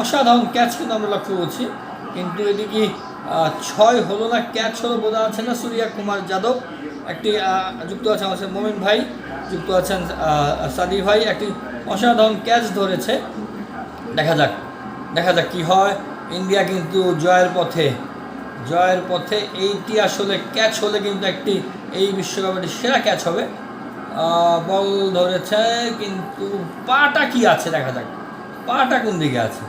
অসাধারণ ক্যাচ কিন্তু আমরা লক্ষ্য করছি, কিন্তু এদিকে 6 হলো না, ক্যাচ হলো বোঝা যাচ্ছে না। সূর্য কুমার যাদব একটি যুক্ত আছেন আমাদের মোমিন ভাই, যুক্ত আছেন সাদি ভাই, একটি অসাধারণ ক্যাচ ধরেছে। দেখা যাক কি হয়। ইন্ডিয়া কিন্তু জয়ের পথে। এইটি আসলে ক্যাচ হলে কিন্তু একটি এই বিশ্বকাপের সেরা ক্যাচ হবে। বল ধরেছে, কিন্তু পাটা কি আছে দেখা যাক, পাটা কোন দিকে আছে,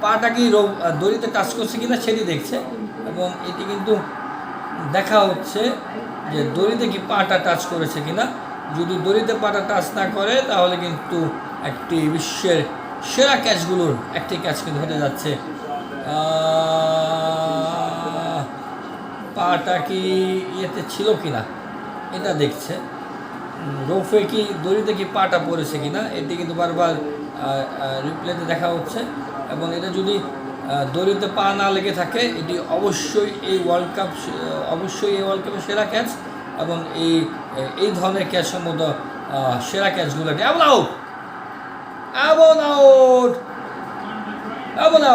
পাটা কি দড়িতে টাচ করছে কিনা সেটি দেখছে, এবং এটি কিন্তু দেখা হচ্ছে যে দড়িতে কি পাটা টাচ করেছে কিনা। যদি দড়িতে পাটা টাচ না করে তাহলে কিন্তু একটি বিশ্বের সেরা ক্যাচগুলোর একটি ক্যাচ কিন্তু হতে যাচ্ছে। পাটা কি ইয়েতে ছিল কিনা এটা দেখছে, রোফে কি দড়িতে কি পাটা পড়েছে কিনা এটি কিন্তু বারবার রিপ্লেতে দেখা হচ্ছে। এবং এটা যদি দড়িতে পা না লেগে থাকে, এটি অবশ্যই এই ওয়ার্ল্ড কাপের সেরা ক্যাচ, এবং এই ধরনের ক্যাচ সম্ভবত সেরা ক্যাচগুলো।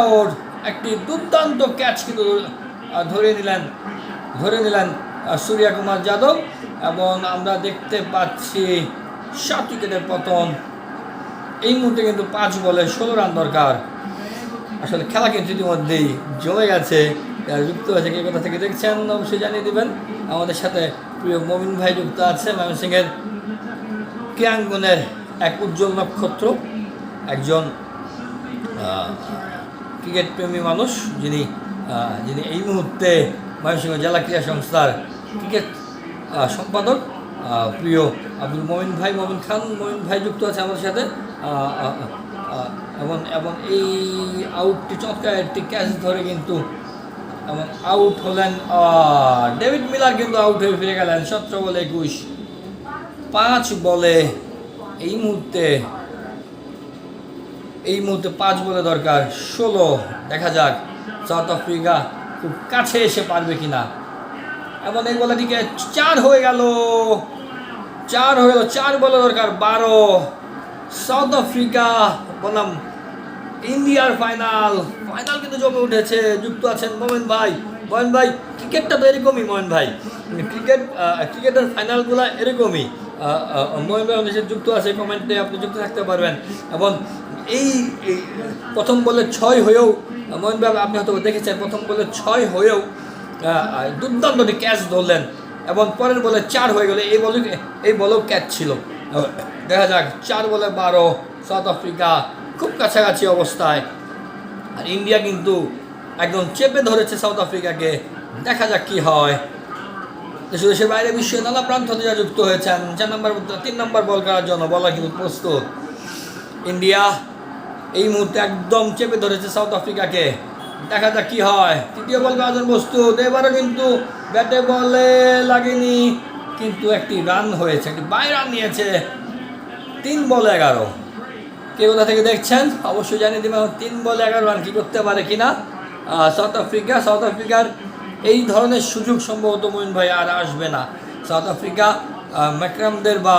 আউট, একটি দুর্দান্ত ক্যাচ কিন্তু ধরে নিলেন সূর্য কুমার যাদব, এবং আমরা দেখতে পাচ্ছি 7 উইকেটের পতন। এই মুহূর্তে কিন্তু 5 বলে 16 রান দরকার। আসলে খেলা কিন্তু ইতিমধ্যেই জমে গেছে। যুক্ত আছে কে কোথা থেকে দেখছেন অবশ্যই জানিয়ে দেবেন। আমাদের সাথে প্রিয় মমিন ভাই যুক্ত আছে, ময়মনসিংহের ক্রীড়াঙ্গনের এক উজ্জ্বল নক্ষত্র, একজন ক্রিকেট প্রেমী মানুষ, যিনি এই মুহূর্তে ময়মনসিংহ জেলা ক্রীড়া সংস্থার ক্রিকেট সম্পাদক, প্রিয় আব্দুল মমিন ভাই যুক্ত আছে আমাদের সাথে। এবং এই আউটটি চমৎকার একটি ক্যাচ ধরে কিন্তু এবং আউট হলেন ডেভিড মিলার, কিন্তু আউট হয়ে ফিরে গেলেন 17 বলে 21। 5 বলে এই মুহূর্তে 5 বলে দরকার 16। দেখা যাক সাউথ আফ্রিকা খুব কাছে এসে পারবে কিনা। এবং এই বলটিকে 4 হয়ে গেল, 4 বলে দরকার 12। সাউথ আফ্রিকা বনাম ইন্ডিয়ার ফাইনাল কিন্তু জমে উঠেছে। যুক্ত আছেন মোমেন ভাই। ক্রিকেটটা তো এরকমই মোমেন ভাই, ক্রিকেটের ফাইনালগুলো এরকমই। মোমেন ভাই আমাদের যুক্ত আছে, কমেন্টে আপনি যুক্ত থাকতে পারবেন। এবং এই প্রথম বলে 6 হয়েও মোমেন ভাই আপনি হয়তো দেখেছেন, প্রথম বলে 6 হয়েও দুর্দান্ত ক্যাচ ধরলেন, এবং পরের বলে 4 হয়ে গেল। এই বলেও ক্যাচ ছিল। দেখা যাক 4 বলে 12, সাউথ আফ্রিকা খুব কাছাকাছি অবস্থায়, আর ইন্ডিয়া কিন্তু একদম চেপে ধরেছে সাউথ আফ্রিকাকে। দেখা যাক কি হয়। দেশের বাইরে বিশ্বের নানা প্রান্ত থেকে যুক্ত হয়েছেন 3 নম্বর বল করার জন্য। বলা কিন্তু প্রস্তুত। ইন্ডিয়া এই মুহূর্তে একদম চেপে ধরেছে সাউথ আফ্রিকাকে। দেখা যাক কি হয়। তৃতীয় বল করার জন্য প্রস্তুত। এবারও কিন্তু ব্যাটে বলে লাগেনি, কিন্তু একটি রান হয়েছে, একটি বাই রান নিয়েছে। 3 বলে 11। কে কোথা থেকে দেখছেন অবশ্যই জানিয়ে দেবেন। 3 বলে 11 রান কি করতে পারে কিনা সাউথ আফ্রিকার এই ধরনের সুযোগ সম্ভবত মোহিন ভাই আর আসবে না। সাউথ আফ্রিকা ম্যাক্রামদের বা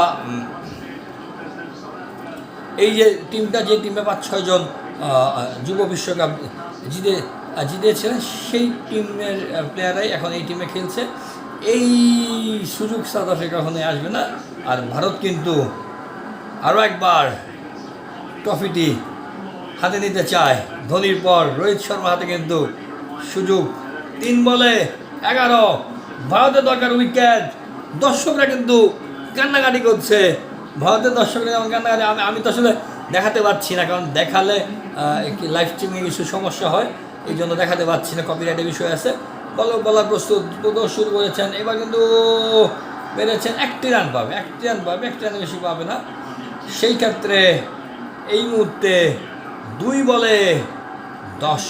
এই যে টিমটা, যে টিমে 5-6 জন যুব বিশ্বকাপ জিতেছিলেন, সেই টিমের প্লেয়াররাই এখন এই টিমে খেলছে। এই সুযোগ সাউথ আফ্রিকা কখনোই আসবে না। আর ভারত কিন্তু আরও একবার ট্রফিটি হাতে নিতে চায়। ধোনির পর রোহিত শর্মা হাতে কিন্তু সুযোগ। 3 বলে 11, ভারতের দরকার উইকেট। দর্শকরা কিন্তু কান্নাকাটি করছে। ভারতের দর্শকরা যেমন কান্নাকাটি, আমি তো আসলে দেখাতে পারছি না, কারণ দেখালে লাইভ স্ট্রিমিংয়ে কিছু সমস্যা হয়, এই জন্য দেখাতে পারছি না, কপিরাইটের বিষয় আছে। বলার প্রস্তুত শুরু করেছেন। এবার কিন্তু বেড়েছেন 1টি রান পাবে, 1টি রানের বেশি পাবে না। সেই ক্ষেত্রে এই মুহূর্তে 2 বলে 10,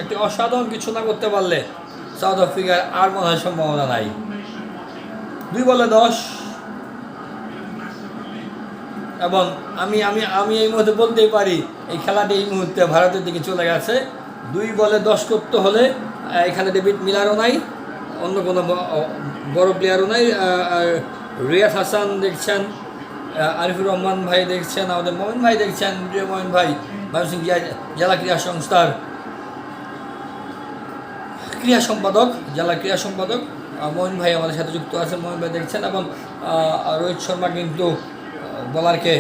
একটি অসাধারণ কিছু না করতে পারলে সাউথ আফ্রিকার আর মনে হয় সম্ভাবনা নাই। 2 বলে 10, এবং আমি এই মুহূর্তে বলতেই পারি এই খেলাটি এই মুহূর্তে ভারতের দিকে চলে গেছে। 2 বলে 10 করতে হলে এখানে ডেভিড মিলারও নাই, অন্য কোনো বড় প্লেয়ারও নাই, আর রিয়াদ হাসান দেখছেন, আরিফুর রহমান ভাই দেখছেন, আমাদের মোমিন ভাই দেখছেন, প্রিয় মোমিন ভাই, ময়মনসিংহ জেলা ক্রীড়া সংস্থার ক্রীড়া সম্পাদক, জেলা ক্রীড়া সম্পাদক মোমিন ভাই আমাদের সাথে যুক্ত আছেন। মোমিন ভাই দেখছেন এবং রোহিত শর্মা কিন্তু বলারকে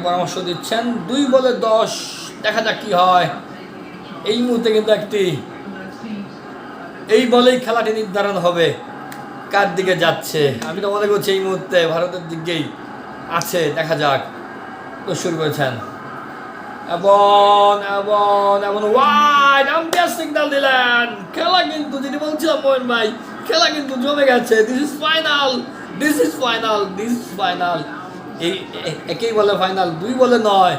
পরামর্শ দিচ্ছেন। 2 বলে 10, দেখা যাক কী হয়। এই মুহূর্তে কিন্তু এই বলেই খেলাটি নির্ধারণ হবে কার দিকে যাচ্ছে। আমি তো মনে করছি এই মুহূর্তে ভারতের দিকেই আছে, দেখা যাক। তো শুরু করেছেন এবং ওয়াইড আম্পায়ার সিগন্যাল দিলেন। খেলা কিন্তু যেটি বলছিলাম মোহন ভাই, খেলা কিন্তু জমে গেছে। This is final. এই একেই বলে ফাইনাল, 2 বলে নয়।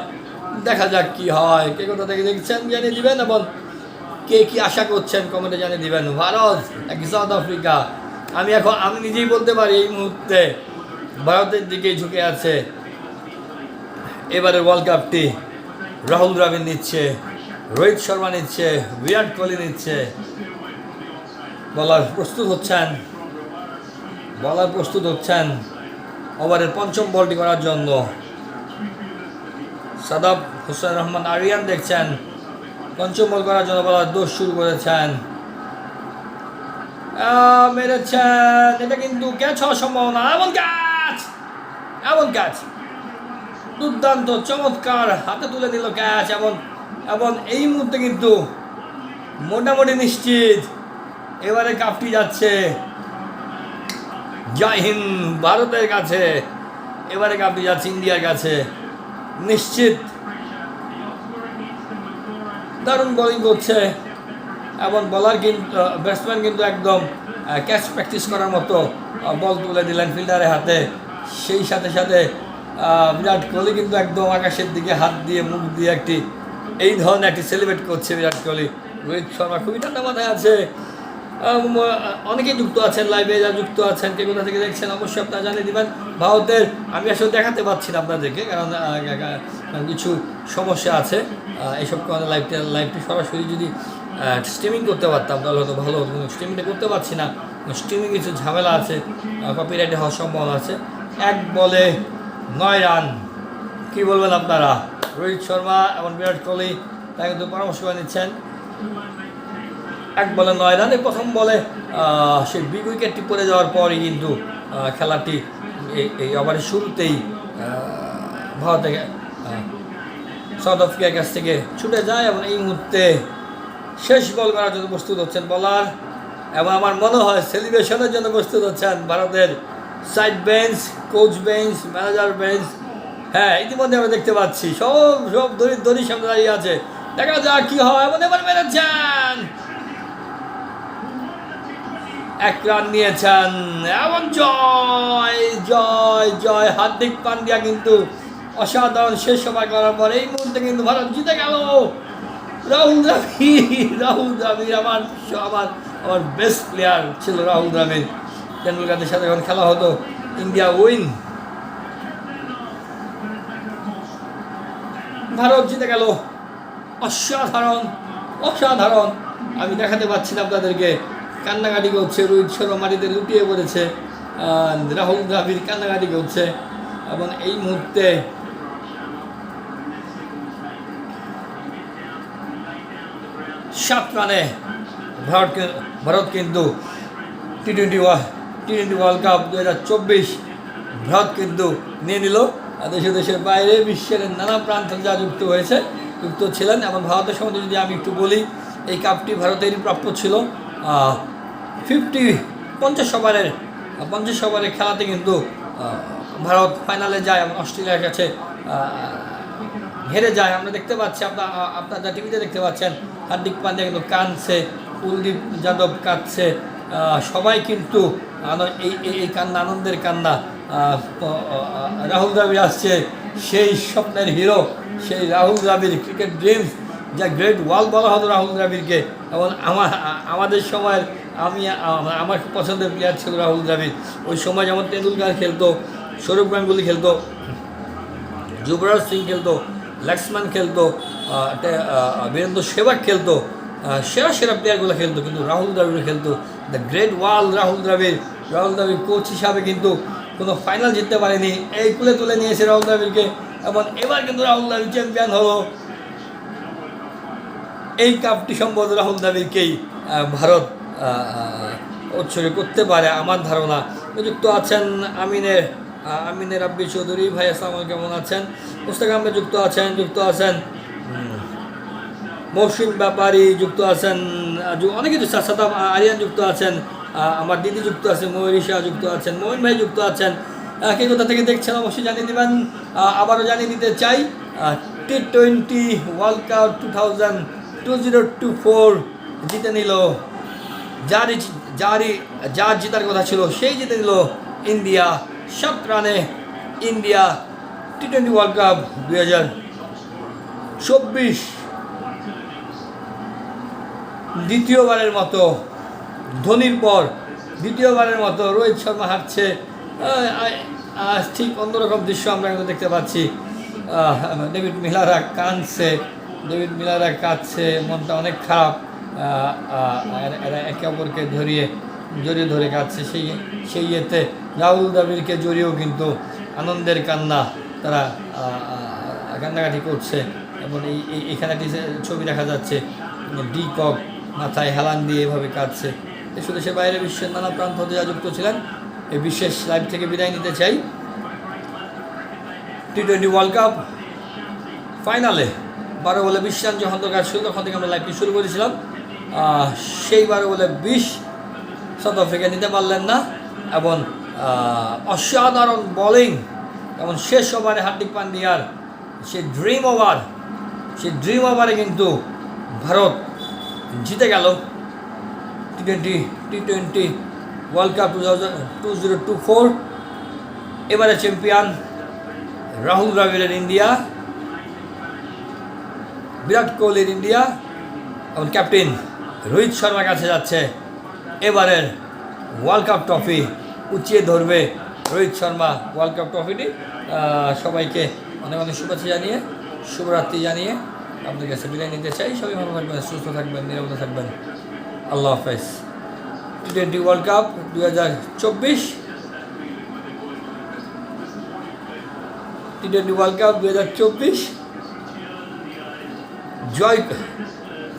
দেখা যাক কি হয়। কে কোথা থেকে দেখছেন জানিয়ে দিবেন এবং কে কি আশা করছেন কমেন্টে জানিয়ে দিবেন। ভারত নাকি সাউথ আফ্রিকা, আমি নিজেই বলতে পারি এই মুহূর্তে ভারতের দিকেই ঝুঁকে আছে এবারের ওয়ার্ল্ড কাপটি। রাহুল দ্রাবিড় নিচ্ছে, রোহিত শর্মা নিচ্ছে, বিরাট কোহলি নিচ্ছে। বলার প্রস্তুত হচ্ছেন ওভারের 5ম বলটি করার জন্য। সাদাব হোসেন রহমান আরিয়ান দেখছেন 5ম বল করার জন্য বলার দোষ শুরু করেছেন। মেরেছেন, এটা কিন্তু ক্যাচ হওয়ার সম্ভাবনা। এমন ক্যাচ দুর্দান্ত, চমৎকার, হাতে তুলে দিল ক্যাচ। এবং এই মুহূর্তে কিন্তু মোটামুটি নিশ্চিত এবারে কাপটি যাচ্ছে জয় হিন্দ ভারতের কাছে। এবারে কাপটি যাচ্ছে ইন্ডিয়ার কাছে নিশ্চিত। দারুণ বোলিং করছে এবং ব্যাটসম্যান কিন্তু একদম ক্যাচ প্র্যাকটিস করার মতো বল তুলে দিলেন ফিল্ডারের হাতে। সেই সাথে বিরাট কোহলি কিন্তু একদম আকাশের দিকে হাত দিয়ে, মুখ দিয়ে এই ধরনের একটি সেলিব্রেট করছে বিরাট কোহলি। রোহিত শর্মা খুবই ঠান্ডা মাথায় আছে। অনেকেই যুক্ত আছেন লাইভে, যারা যুক্ত আছেন কে কোথা থেকে দেখছেন অবশ্যই আপনারা জানিয়ে দেবেন। ভারতের আমি আসলে দেখাতে পাচ্ছি না আপনাদেরকে, কারণ কিছু সমস্যা আছে। এইসব কারণে লাইভটি সরাসরি যদি স্ট্রিমিং করতে পারতাম তাহলে হয়তো ভালো হতো, কিন্তু স্ট্রিমিংটা করতে পারছি না। স্ট্রিমিং কিছু ঝামেলা আছে, কপিরাইটে হওয়ার সম্ভাবনা আছে। 1 বলে 9 রান, কী বলবেন আপনারা? রোহিত শর্মা এবং বিরাট কোহলি তারা কিন্তু পরামর্শ করে নিচ্ছেন। 1 বলে 9 রান। প্রথম বলে সেই বিগ উইকেটটি পড়ে যাওয়ার পরই কিন্তু খেলাটি এই ওভারের শুরুতেই ভারত সাউথ আফ্রিকার কাছ থেকে ছুটে যায় এবং এই মুহূর্তে শেষ বল করার জন্য প্রস্তুত হচ্ছেন বলার। এবং আমার মনে হয় সেলিব্রেশনের জন্য প্রস্তুত হচ্ছেন ভারতের side bench, coach bench, manager bench. হ্যাঁ, ইতিমধ্যে আমরা দেখতে পাচ্ছি সব দড়ির সামনে দাঁড়িয়ে আছে। দেখা যাক কি হয়। এবং এবার মেরেছেন, 1 রান নিয়েছেন এবং জয় হার্দিক পান্ডিয়া কিন্তু অসাধারণ শেষ সময় করার পর এই মুহূর্তে কিন্তু ভারত জিতে গেল। রাহুল দ্রাবিড় আমার বেস্ট প্লেয়ার ছিল রাহুল দ্রাবিড়। টেন্ডুলকারের সাথে যখন খেলা হতো, ইন্ডিয়া উইন, ভারত জিতে গেল। অসাধারণ। আমি দেখাতে পাচ্ছি না আপনাদেরকে, কান্নাকাটি করছে, রোহিত শর্মা মাটিতে লুটিয়ে পড়েছে, রাহুল দ্রাবিড় কান্নাকাটি করছে। এবং এই মুহূর্তে সাত রানে ভারত কিন্তু টি-20 ওয়ার্ল্ড কাপ 2024 ভারত কিন্তু নিয়ে নিল। দেশের বাইরে বিশ্বের নানা প্রান্ত যা যুক্ত ছিলেন। এবং ভারতের সম্বন্ধে যদি আমি একটু বলি, এই কাপটি ভারতেরই প্রাপ্য ছিল। 50 ওভারের খেলাতে কিন্তু ভারত ফাইনালে যায় এবং অস্ট্রেলিয়ার কাছে হেরে যায়। আমরা দেখতে পাচ্ছি, আপনারা টিভিতে দেখতে পাচ্ছেন, হার্দিক পান্ডিয়া কিন্তু কাঁদছে, কুলদীপ যাদব কাঁদছে, সবাই কিন্তু এই কান্না, আনন্দের কান্না। রাহুল দ্রাবিড় আসছে, সেই স্বপ্নের হিরো, সেই রাহুল দ্রাবিড়, ক্রিকেট ড্রিমস, যা গ্রেট ওয়াল বলা হতো রাহুল দ্রাবিড়কে। এবং আমাদের সময়ের আমার খুব পছন্দের প্লেয়ার ছিল রাহুল দ্রাবিড়। ওই সময় যেমন তেন্ডুলকার খেলতো, সৌরভ গাঙ্গুলি খেলতো, যুবরাজ সিং খেলতো, লক্ষ্মণ খেলতো, বীরেন্দ্র সেহবাগ খেলতো, সেরা প্লেয়ারগুলো খেলতো, কিন্তু রাহুল দ্রাবিড় খেলতো। The great wall Rahul Dravid coach হিসাবে কিন্তু কোনো ফাইনাল জিততে পারেনি, এই কুলে তুলে নিয়েছে রাহুল দ্রাবিড়কে। এবং এবার কিন্তু রাহুল দ্রাবিড় চ্যাম্পিয়ন হলো। এই কাপটি সম্ভবত রাহুল দ্রাবিড়কেই ভারত উৎসর্গ করতে পারে আমার ধারণা। যুক্ত আছেন আমিনের রাব্বি চৌধুরী ভাই, আসসালামু আলাইকুম, কেমন আছেন? মুস্তাক আহমেদ যুক্ত আছেন মৌসুম ব্যাপারী যুক্ত আছেন, অনেকে সাদাব আরিয়ান যুক্ত আছেন, আমার দিদি যুক্ত আছেন, ময়ূরী যুক্ত আছেন, মোহন ভাই যুক্ত আছেন। কে কোথা থেকে দেখছেন অবশ্যই জানিয়ে দেবেন। আবারও জানিয়ে দিতে চাই, T20 ওয়ার্ল্ড কাপ 2024 জিতে নিল, যার জেতার কথা ছিল সেই জিতে নিল ইন্ডিয়া 7 রানে। ইন্ডিয়া T20 ওয়ার্ল্ড কাপ 2024 দ্বিতীয়বারের মতো, ধোনির পর দ্বিতীয়বারের মতো রোহিত শর্মা হারছে। ঠিক অন্যরকম দৃশ্য আমরা কিন্তু দেখতে পাচ্ছি। ডেভিড মিলাররা কাঁদছে, মনটা অনেক খারাপ। এরা একে অপরকে জড়িয়ে ধরে কাঁদছে। সেই ইয়েতে রাহুল দ্রাবিড়কে জড়িয়েও কিন্তু আনন্দের কান্না, তারা কান্নাকাটি করছে। এবং এখানে একটি ছবি দেখা যাচ্ছে, ডিকক মাথায় হেলান দিয়ে এভাবে কাঁদছে। দেশ দেশের বাইরে বিশ্বের নানা প্রান্ত হতে যা যুক্ত ছিলেন, এই বিশেষ লাইভ থেকে বিদায় নিতে চাই। T20 ওয়ার্ল্ড কাপ ফাইনালে 12 বলে 20 রান যখন দরকার ছিল, তখন থেকে আমরা লাইভটি শুরু করেছিলাম। সেই 12 বলে 20 সাউথ আফ্রিকা নিতে পারলেন না। এবং অসাধারণ বোলিং, এবং শেষ ওভারে হার্দিক পান্ডিয়ার সেই ড্রিম ওভারে কিন্তু ভারত জিতে গেল T20 ওয়ার্ল্ড কাপ 2024। এবারে চ্যাম্পিয়ন রাহুল দ্রাবিড়ের ইন্ডিয়া, বিরাট কোহলির ইন্ডিয়া, এবং ক্যাপ্টেন রোহিত শর্মার কাছে যাচ্ছে এবারের ওয়ার্ল্ড কাপ ট্রফি। উঁচিয়ে ধরবে রোহিত শর্মা ওয়ার্ল্ড কাপ ট্রফিটি। সবাইকে অনেক অনেক শুভেচ্ছা জানিয়ে, শুভরাত্রি জানিয়ে আপনাদের কাছে বিদায় নিতে চাই। সবাই ভালো থাকবেন, সুস্থ থাকবেন, নিরাপদে থাকবেন। আল্লাহ হাফেজ। T20 world cup 2024, T20 world cup 2024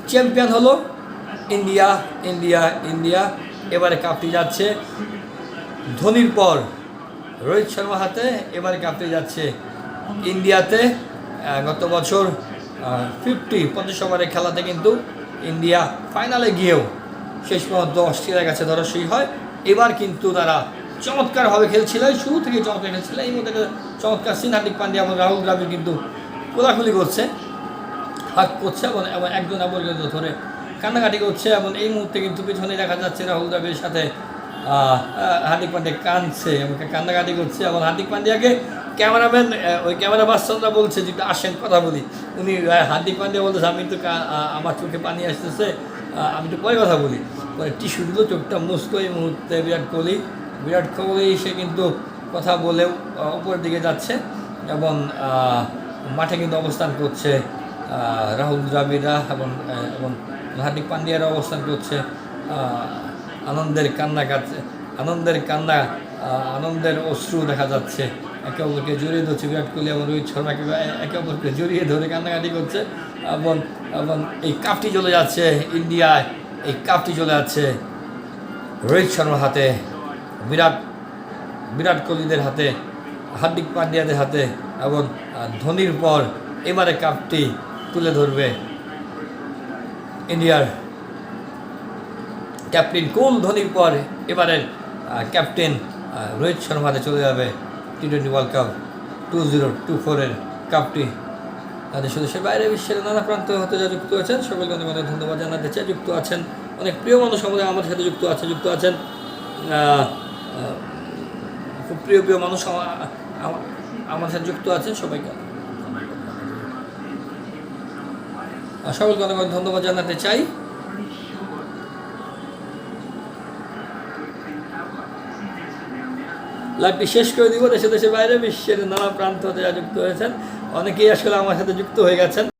champion হলো ইন্ডিয়া। এবারে কাপটি যাচ্ছে ধোনির পর রোহিত শর্মার হাতে। এবারে কাপটি যাচ্ছে ইন্ডিয়াতে। গত বছর 50 ওভারের খেলাতে কিন্তু ইন্ডিয়া ফাইনালে গিয়েও শেষ পর্যন্ত অস্ট্রেলিয়ার কাছে ধরাশয়ী হয়। এবার কিন্তু তারা চমৎকারভাবে খেলছিল, শুরু থেকে চমৎকার খেলছিল। এই মধ্যে চমৎকার হার্দিক পান্ডিয়া এবং রাহুল দ্রাবিড় কিন্তু কোলাকুলি করছে, হাত করছে, এবং একজন অপরকে ধরে কান্নাকাটি করছে। এবং এই মুহূর্তে কিন্তু পিছনে দেখা যাচ্ছে রাহুল দ্রাবিড়ের সাথে হার্দিক পান্ডিয়া কাঁদছে এবং কান্নাকাটি করছে। এবং হার্দিক পান্ডিয়াকে ক্যামেরাম্যান, ওই ক্যামেরা পার্সনরা বলছে যে একটু আসেন কথা বলি। উনি হার্দিক পান্ডিয়া বলতেছে, আমি তো আমার চোখে পানি আসতেছে, আমি তো পরে কথা বলি। পরে টিস্যু দিল, চোখটা মুছতো। এই মুহূর্তে বিরাট কোহলি সে কিন্তু কথা বলেও উপরের দিকে যাচ্ছে। এবং মাঠে কিন্তু অবস্থান করছে রাহুল দ্রাবিড়রা, এবং হার্দিক পান্ডিয়ারা অবস্থান করছে। আনন্দের কান্না, আনন্দের অশ্রু দেখা যাচ্ছে। একে অপরকে জড়িয়ে ধরছে বিরাট কোহলি এবং রোহিত শর্মাকে একে অপরকে জড়িয়ে ধরে কান্নাকাটি করছে। এবং এই কাপটি চলে যাচ্ছে ইন্ডিয়ায়, এই কাপটি চলে যাচ্ছে রোহিত শর্মার হাতে, বিরাট কোহলিদের হাতে, হার্দিক পান্ডিয়াদের হাতে। এবং ধোনির পর এবারে কাপটি তুলে ধরবে ইন্ডিয়ার ক্যাপ্টেন কুল। ধোনির পর এবারের ক্যাপ্টেন রোহিত শর্মার হাতে চলে যাবে T20 ওয়ার্ল্ড কাপ 2024 কাপটি। দেশ দেশের বাইরে বিশ্বের নানা প্রান্ত হতে যা যুক্ত আছেন সকলকে অনেক অনেক ধন্যবাদ জানাতে চাই। যুক্ত আছেন অনেক প্রিয় মানুষ আমাদের সাথে যুক্ত আছেন খুব প্রিয় মানুষ আমার সাথে যুক্ত আছেন। সকলকে অনেক ধন্যবাদ জানাতে চাই। লাইভটি শেষ করে দিব। দেশের বাইরে বিশ্বের নানা প্রান্ত হতে যা যুক্ত হয়েছেন অনেকেই আসলে আমার সাথে যুক্ত হয়ে গেছেন।